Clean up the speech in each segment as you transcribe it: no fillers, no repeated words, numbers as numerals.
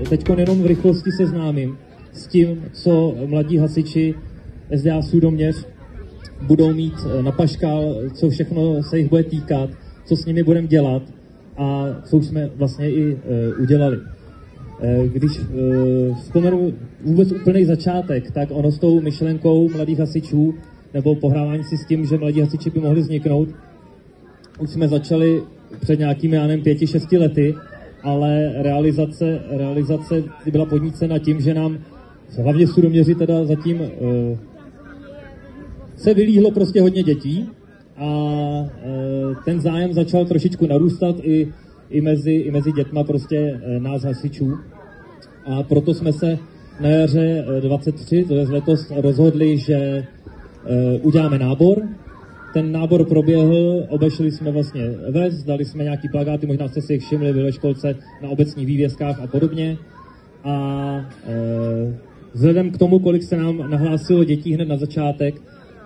teď jenom v rychlosti seznámím s tím, co mladí hasiči SDA Sudoměř budou mít na paškál, co všechno se jich bude týkat, co s nimi budeme dělat a co už jsme vlastně i udělali. Když vzpomenu vůbec úplný začátek, tak ono s tou myšlenkou mladých hasičů nebo pohrávání si s tím, že mladí hasiči by mohli vzniknout, už jsme začali před nějakými, já nevím, 5-6 lety, ale realizace byla podnícena tím, že nám hlavně v Sudoměři teda zatím se vylíhlo prostě hodně dětí a ten zájem začal trošičku narůstat i mezi dětma prostě nás hasičů. A proto jsme se na jaře 23, to je letos, rozhodli, že uděláme nábor. Ten nábor proběhl, obešli jsme vlastně ves, dali jsme nějaký plakáty, možná jste si jich všimli ve školce na obecních vývězkách a podobně. A vzhledem k tomu, kolik se nám nahlásilo dětí hned na začátek,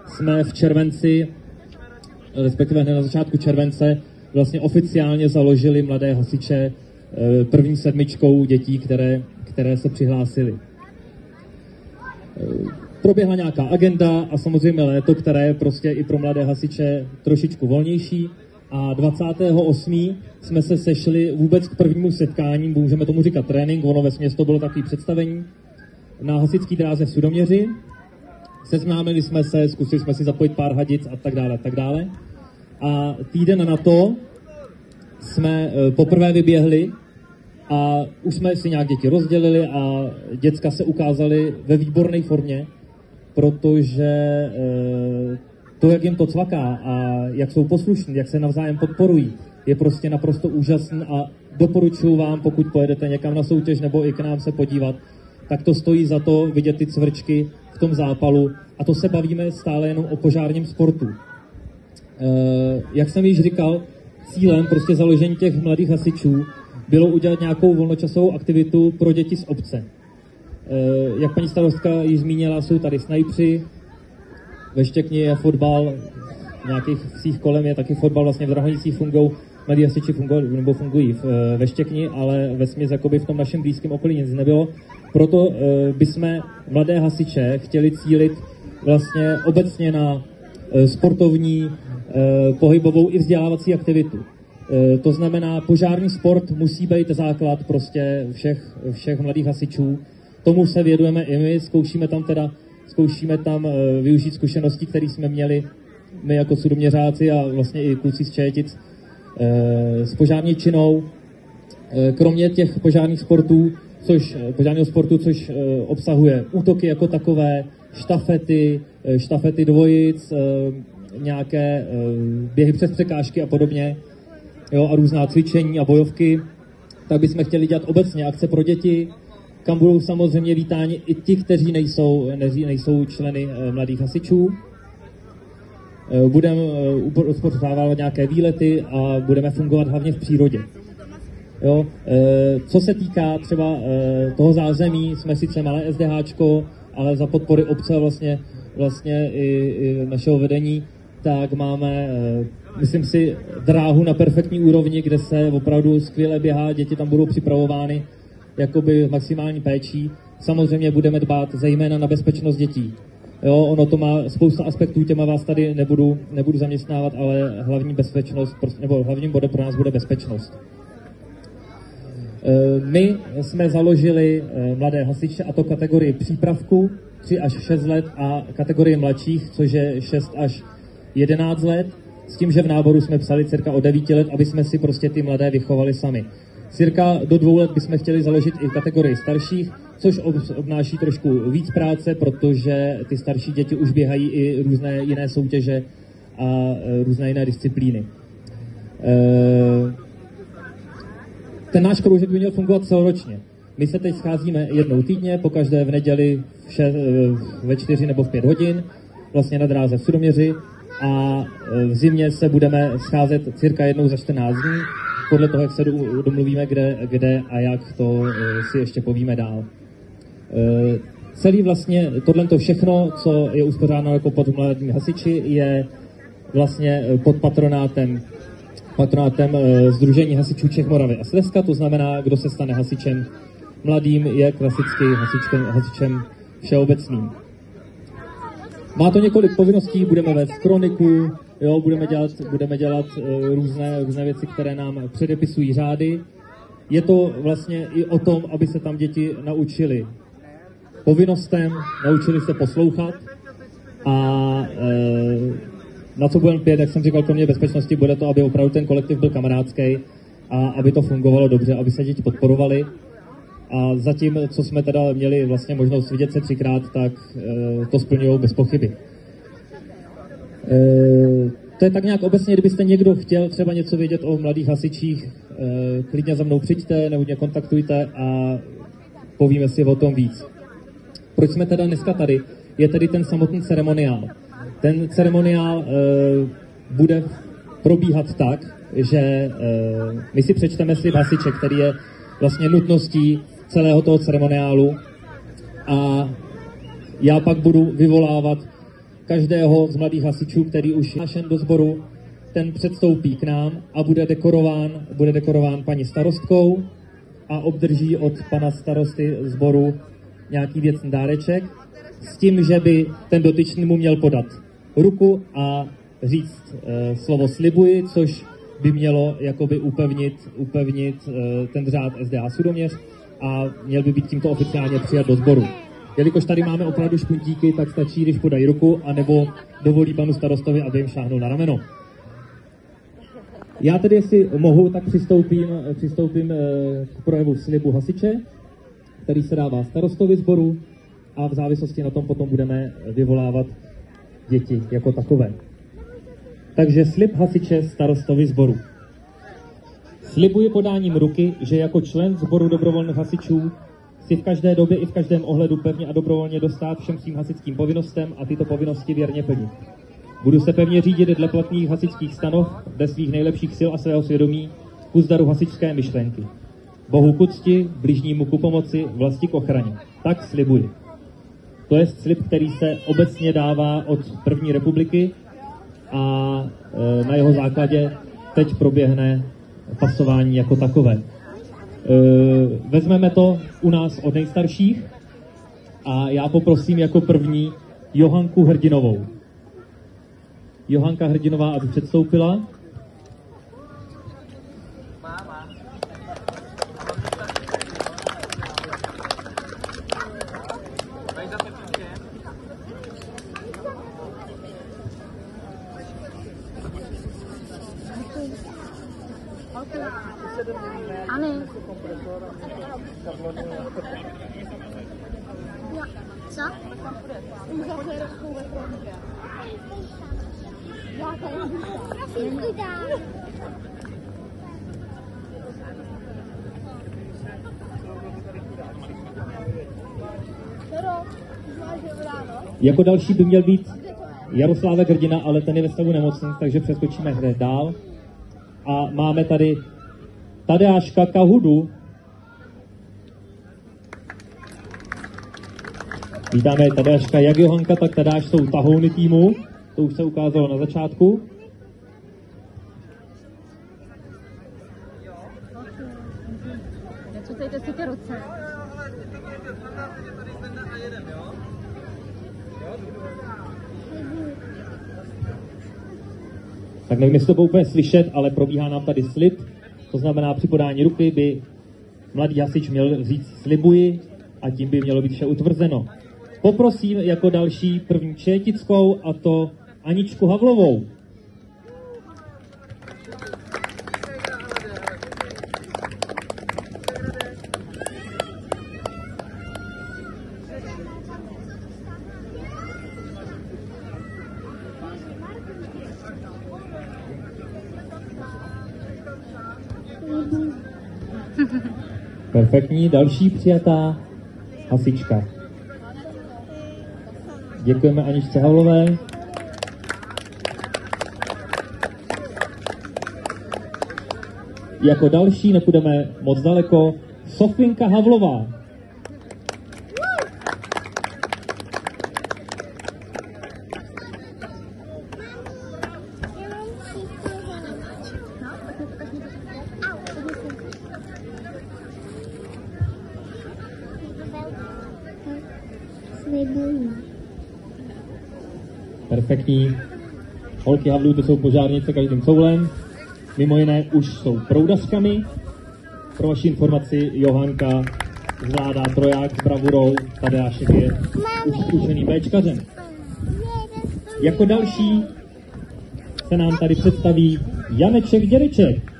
jsme v červenci, respektive hned na začátku července, vlastně oficiálně založili mladé hasiče první 7 dětí, které se přihlásily. Proběhla nějaká agenda a samozřejmě léto, které je prostě i pro mladé hasiče trošičku volnější. A 28. jsme se sešli vůbec k prvnímu setkání, můžeme tomu říkat trénink, ono vesměs to bylo takový představení, na hasičské dráze v Sudoměři. Seznámili jsme se, zkusili jsme si zapojit pár hadic a tak dále, a tak dále. A týden na to jsme poprvé vyběhli a už jsme si nějak děti rozdělili a děcka se ukázaly ve výborné formě, protože to, jak jim to cvaká a jak jsou poslušní, jak se navzájem podporují, je prostě naprosto úžasný a doporučuji vám, pokud pojedete někam na soutěž nebo i k nám se podívat, tak to stojí za to vidět ty cvrčky v tom zápalu a to se bavíme stále jenom o požárním sportu. Jak jsem již říkal, cílem prostě založení těch mladých hasičů bylo udělat nějakou volnočasovou aktivitu pro děti z obce. Jak paní starostka již zmínila, jsou tady snajpři, ve Štěkni je fotbal, v nějakých vsích kolem je taky fotbal, vlastně v Drahonicích mladí hasiči fungují ve Štěkni, ale vesměs jakoby v tom našem blízkém okolí nic nebylo. Proto bychom mladé hasiče chtěli cílit vlastně obecně na sportovní, pohybovou i vzdělávací aktivitu. To znamená, požární sport musí být základ prostě všech mladých hasičů. Tomu se věnujeme i my, zkoušíme tam využít zkušenosti, které jsme měli my jako sudoměřáci a vlastně i kluci z Čejetic s požární činou. Kromě těch požárního sportu, což obsahuje útoky jako takové, štafety dvojic, nějaké běhy přes překážky a podobně, jo, a různá cvičení a bojovky, tak bychom chtěli dělat obecně akce pro děti, kam budou samozřejmě vítáni i ti, kteří nejsou členy mladých hasičů. Budeme uspořádávat nějaké výlety a budeme fungovat hlavně v přírodě. Jo, co se týká třeba toho zázemí, jsme sice malé SDHčko, ale za podpory obce vlastně i našeho vedení, tak máme, myslím si, dráhu na perfektní úrovni, kde se opravdu skvěle běhá, děti tam budou připravovány jakoby maximální péčí. Samozřejmě budeme dbát zejména na bezpečnost dětí. Jo, ono to má spousta aspektů, těma vás tady nebudu zaměstnávat, ale hlavní bezpečnost, nebo hlavním bodem pro nás bude bezpečnost. My jsme založili mladé hasiče, a to kategorii přípravku 3 až 6 let a kategorii mladších, což je 6 až 11 let, s tím, že v náboru jsme psali cirka od 9 let, aby jsme si prostě ty mladé vychovali sami. Cirka do 2 let bychom chtěli založit i kategorii starších, což obnáší trošku víc práce, protože ty starší děti už běhají i různé jiné soutěže a různé jiné disciplíny. Ten náš kroužek by měl fungovat celoročně. My se teď scházíme jednou týdně, pokaždé v neděli ve 4 nebo v 5 hodin, vlastně na dráze v Sudoměři, a v zimě se budeme scházet cirka jednou za 14 dní, podle toho, jak se domluvíme, kde a jak, to si ještě povíme dál. Celý vlastně tohleto všechno, co je uspořádáno jako pod mladými hasiči, je vlastně pod patronátem Sdružení hasičů Čech, Moravy a Slezska, to znamená, kdo se stane hasičem, mladým je klasicky hasičem všeobecným. Má to několik povinností, budeme vést kroniku, jo, budeme dělat různé věci, které nám předepisují řády. Je to vlastně i o tom, aby se tam děti naučili povinnostem, naučili se poslouchat a na co budeme pět, jak jsem říkal, kromě bezpečnosti, bude to, aby opravdu ten kolektiv byl kamarádský a aby to fungovalo dobře, aby se děti podporovali. A zatím, co jsme teda měli vlastně možnost vidět se 3krát, tak to splňují bez pochyby. To je tak nějak obecně, kdybyste někdo chtěl třeba něco vědět o mladých hasičích, klidně za mnou přijďte nebo mě kontaktujte a povíme si o tom víc. Proč jsme teda dneska tady? Je tedy ten samotný ceremoniál. Ten ceremoniál bude probíhat tak, že my si přečteme slib hasiče, který je vlastně nutností celého toho ceremoniálu a já pak budu vyvolávat každého z mladých hasičů, který už je našen do sboru, ten předstoupí k nám a bude dekorován paní starostkou a obdrží od pana starosty sboru nějaký věcný dáreček s tím, že by ten dotyčný mu měl podat ruku a říct slovo slibuji, což by mělo jakoby upevnit ten řád SDA Sudoměř a měl by být tímto oficiálně přijat do sboru. Jelikož tady máme opravdu špuntíky, tak stačí, když podají ruku, anebo dovolí panu starostovi, aby jim šáhnul na rameno. Já tedy, jestli mohu, tak přistoupím k projevu slibu hasiče, který se dává starostovi sboru a v závislosti na tom potom budeme vyvolávat děti jako takové. Takže slib hasiče starostovi sboru. Slibuji podáním ruky, že jako člen sboru dobrovolných hasičů si v každé době i v každém ohledu pevně a dobrovolně dostát všem svým hasičským povinnostem a tyto povinnosti věrně plnit. Budu se pevně řídit dle platných hasičských stanov, dle svých nejlepších sil a svého svědomí, ku zdaru hasičské myšlenky. Bohu k úcti, bližnímu ku pomoci, vlasti k ochraně. Tak slibuji. To je slib, který se obecně dává od první republiky a na jeho základě teď proběhne pasování jako takové. Vezmeme to u nás od nejstarších a já poprosím jako první Johanku Hrdinovou. Johanka Hrdinová, aby předstoupila. Ani. Co? Jako další by měl být Jaroslávek Hrdina, ale ten je ve stavu nemocnic, takže přeskočíme hned dál. A máme tady Tadeáška Kahudu. Vítáme Tadeáška, jak Johanka, tak Tadeáš jsou tahouny týmu. To už se ukázalo na začátku. Necutejte si ty ruce. Tak nevím, jestli to bylo úplně slyšet, ale probíhá nám tady slib. To znamená, při podání ruky by mladý hasič měl říct slibuji a tím by mělo být vše utvrzeno. Poprosím jako další první čejetickou, a to Aničku Havlovou. Perfektní, další přijatá hasička. Děkujeme Aničce Havlové. Jako další, nepůjdeme moc daleko, Sofinka Havlová. nebojím. Perfektní. Holky Havlů, to jsou požárnice každým coulem. Mimo jiné už jsou proudařkami. Pro vaši informaci, Johanka zvládá troják s bravurou, Tadeášek je už zkušený béčkařem. Jako další se nám tady představí Janeček Dědeček.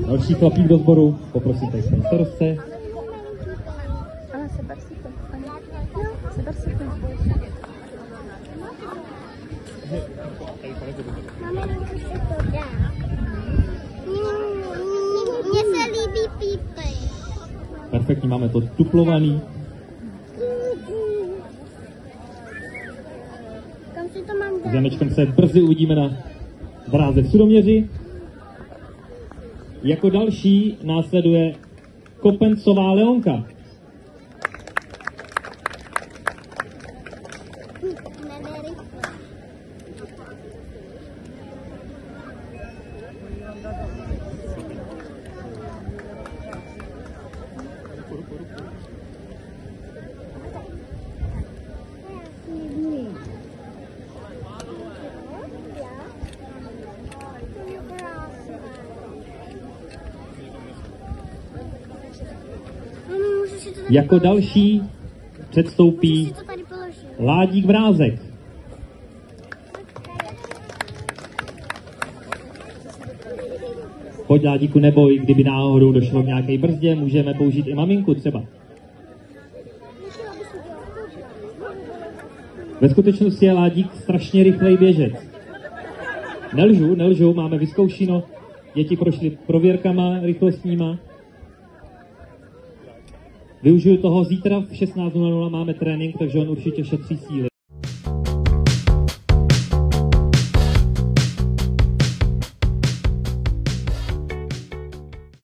Další chlapík do sboru, poprosím tady paní starostce. Mně se líbí pípy. Perfektní, máme to tuplovaný. Kam si to mám S dát? Janečkem se brzy uvidíme na dráze v Sudoměři. Jako další následuje Kopencová Leonka. Jako další předstoupí Ládík Vrázek. Pojď Ládíku, neboj, kdyby náhodou došlo k nějaké brzdě, můžeme použít i maminku třeba. Ve skutečnosti je Ládík strašně rychlej běžec. Nelžu, máme vyzkoušeno, děti prošly prověrkama rychlostníma. Využiju toho, zítra v 16:00 máme trénink, takže on určitě šetří síly.